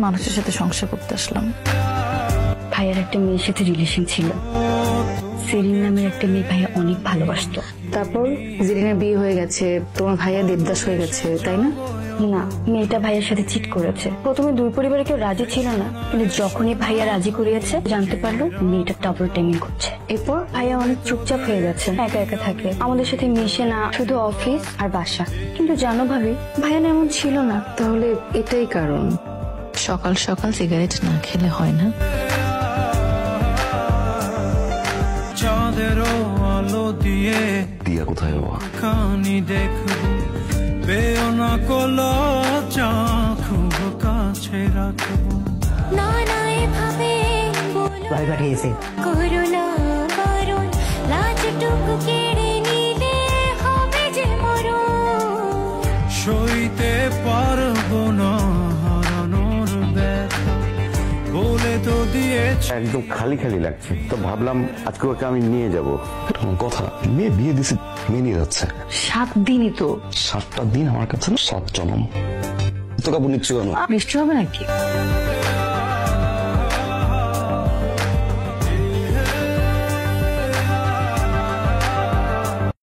মানুষের সাথে সংসার করতে আসলাম। ভাইয়ার একটা মেয়ের সাথে রিলেশন ছিল, সেরিন নামের একটা মেয়ে ভাইয়া অনেক ভালোবাসতো। তারপর জেরিনের বিয়ে হয়ে গেছে, তোমার ভাইয়া দেবদাস হয়ে গেছে, তাই না? না, মেয়েটা ভাইয়ার সাথে চিট করেছে। প্রথমে দুই পরিবারে কেউ রাজি ছিল না, কিন্তু যখনই ভাইয়া রাজি করিয়েছে জানতে পারলো মেয়েটা ডাবল টাইমিং করছে। এরপর ভাইয়া অনেক চুপচাপ হয়ে গেছে, একা একা থাকে, আমাদের সাথে মিশে না, শুধু অফিস আর বাসা। কিন্তু জানো ভাবি, ভাইয়া না এমন ছিল না। তাহলে এটাই কারণ সকাল সকাল সিগারেট না খেলে হয় না। চাঁদেরও আলো দিয়ে দিয়া কোথায় বাবা? কানি দেখবো বেওনা কলা চা খুব কাছে রাখবো। না না এভাবে ভাই পাঠিয়েছে করুণা করুণ লাজটুকু কেড়ে নিলে হবে যে মরণ। সইতে পারবো না হারানোর ব্যথা বলে তো দিয়েছে। একদম খালি খালি লাগছে, তো ভাবলাম আজকে ওকে আমি নিয়ে যাব। কথা মেয়ে বিয়ে দিছে, মেয়ে নিয়ে যাচ্ছে। 7 দিনই তো। 7টা দিন আমার কাছে 7 জনম। তো কাপড় নিচ্ছ কেন? বৃষ্টি হবে নাকি?